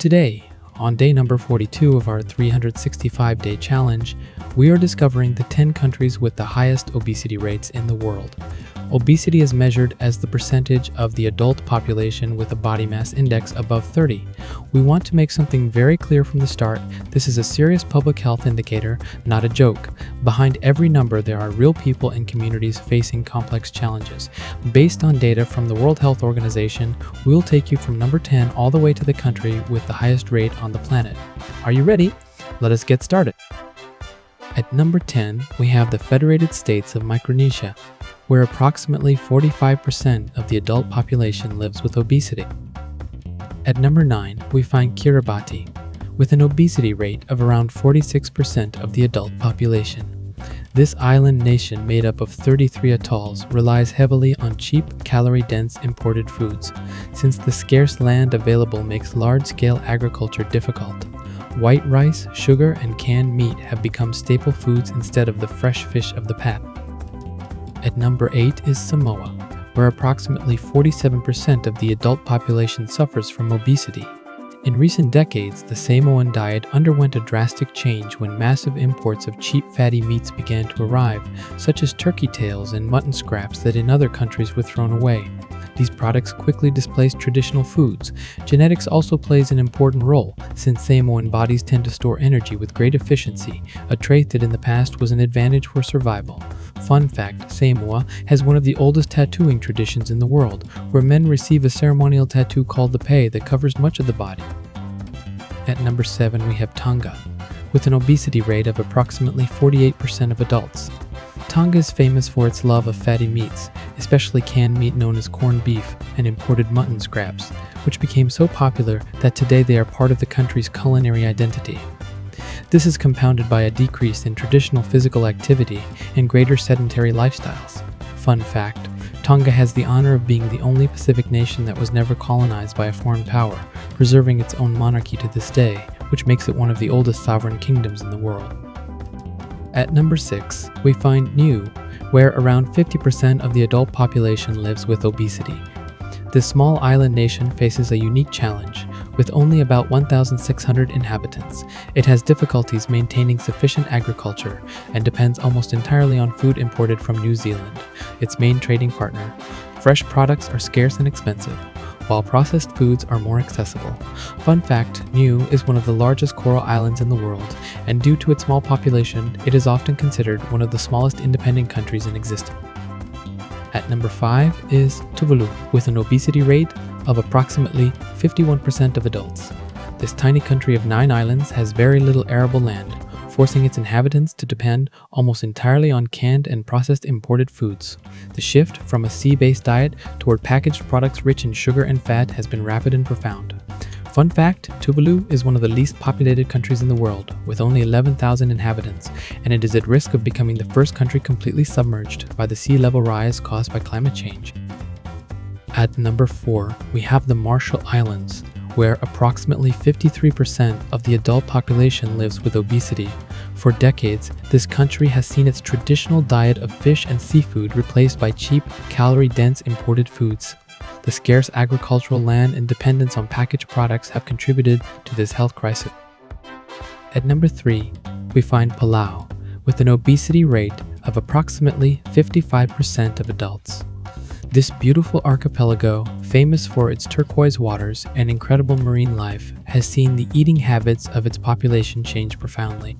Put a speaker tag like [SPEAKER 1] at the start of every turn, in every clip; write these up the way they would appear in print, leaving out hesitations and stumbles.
[SPEAKER 1] Today, on day number 42 of our 365-day challenge, we are discovering the 10 countries with the highest obesity rates in the world. Obesity is measured as the percentage of the adult population with a body mass index above 30. We want to make something very clear from the start. This is a serious public health indicator, not a joke. Behind every number, there are real people and communities facing complex challenges. Based on data from the World Health Organization, we'll take you from number 10 all the way to the country with the highest rate on the planet. Are you ready? Let us get started. At number 10, we have the Federated States of Micronesia, where approximately 45% of the adult population lives with obesity. At number 9, we find Kiribati, with an obesity rate of around 46% of the adult population. This island nation, made up of 33 atolls, relies heavily on cheap, calorie-dense imported foods, since the scarce land available makes large-scale agriculture difficult. White rice, sugar, and canned meat have become staple foods instead of the fresh fish of the pat. At number 8 is Samoa, where approximately 47% of the adult population suffers from obesity. In recent decades, the Samoan diet underwent a drastic change when massive imports of cheap fatty meats began to arrive, such as turkey tails and mutton scraps that in other countries were thrown away. These products quickly displaced traditional foods. Genetics also plays an important role, since Samoan bodies tend to store energy with great efficiency, a trait that in the past was an advantage for survival. Fun fact, Samoa has one of the oldest tattooing traditions in the world, where men receive a ceremonial tattoo called the pei that covers much of the body. At number 7, we have Tonga, with an obesity rate of approximately 48% of adults. Tonga is famous for its love of fatty meats, especially canned meat known as corned beef and imported mutton scraps, which became so popular that today they are part of the country's culinary identity. This is compounded by a decrease in traditional physical activity and greater sedentary lifestyles. Fun fact, Tonga has the honor of being the only Pacific nation that was never colonized by a foreign power, preserving its own monarchy to this day, which makes it one of the oldest sovereign kingdoms in the world. At number 6, we find Niue, where around 50% of the adult population lives with obesity. This small island nation faces a unique challenge. With only about 1,600 inhabitants, it has difficulties maintaining sufficient agriculture and depends almost entirely on food imported from New Zealand, its main trading partner. Fresh products are scarce and expensive, while processed foods are more accessible. Fun fact, Niue is one of the largest coral islands in the world, and due to its small population, it is often considered one of the smallest independent countries in existence. At number 5 is Tuvalu, with an obesity rate of approximately 51% of adults. This tiny country of 9 islands has very little arable land, forcing its inhabitants to depend almost entirely on canned and processed imported foods. The shift from a sea-based diet toward packaged products rich in sugar and fat has been rapid and profound. Fun fact, Tuvalu is one of the least populated countries in the world, with only 11,000 inhabitants, and it is at risk of becoming the first country completely submerged by the sea level rise caused by climate change. At number 4, we have the Marshall Islands, where approximately 53% of the adult population lives with obesity. For decades, this country has seen its traditional diet of fish and seafood replaced by cheap, calorie-dense imported foods. The scarce agricultural land and dependence on packaged products have contributed to this health crisis. At number 3, we find Palau, with an obesity rate of approximately 55% of adults. This beautiful archipelago, famous for its turquoise waters and incredible marine life, has seen the eating habits of its population change profoundly.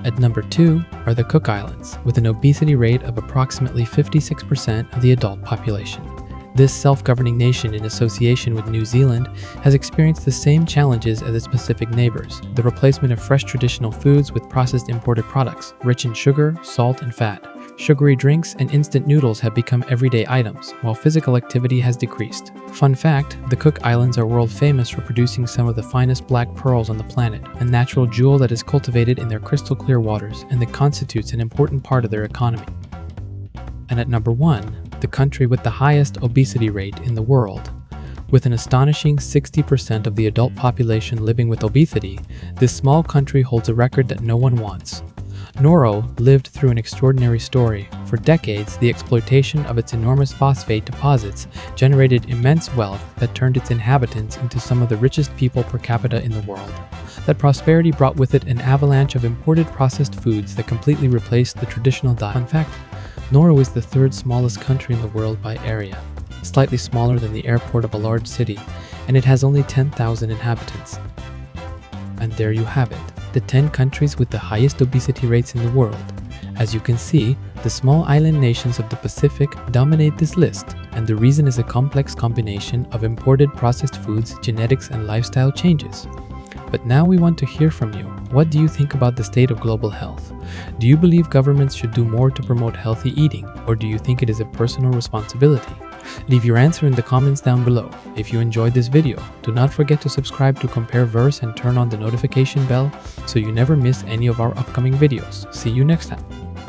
[SPEAKER 1] At number 2 are the Cook Islands, with an obesity rate of approximately 56% of the adult population. This self-governing nation, in association with New Zealand, has experienced the same challenges as its Pacific neighbors: the replacement of fresh traditional foods with processed imported products, rich in sugar, salt, and fat. Sugary drinks and instant noodles have become everyday items, while physical activity has decreased. Fun fact, the Cook Islands are world famous for producing some of the finest black pearls on the planet, a natural jewel that is cultivated in their crystal clear waters and that constitutes an important part of their economy. And at number 1, the country with the highest obesity rate in the world. With an astonishing 60% of the adult population living with obesity, this small country holds a record that no one wants. Noro lived through an extraordinary story. For decades, the exploitation of its enormous phosphate deposits generated immense wealth that turned its inhabitants into some of the richest people per capita in the world. That prosperity brought with it an avalanche of imported processed foods that completely replaced the traditional diet. Fun fact, Noro is the third smallest country in the world by area, slightly smaller than the airport of a large city, and it has only 10,000 inhabitants. And there you have it, the 10 countries with the highest obesity rates in the world. As you can see, the small island nations of the Pacific dominate this list, and the reason is a complex combination of imported processed foods, genetics, and lifestyle changes. But now we want to hear from you. What do you think about the state of global health? Do you believe governments should do more to promote healthy eating, or do you think it is a personal responsibility? Leave your answer in the comments down below. If you enjoyed this video, do not forget to subscribe to Compare Verse and turn on the notification bell so you never miss any of our upcoming videos. See you next time.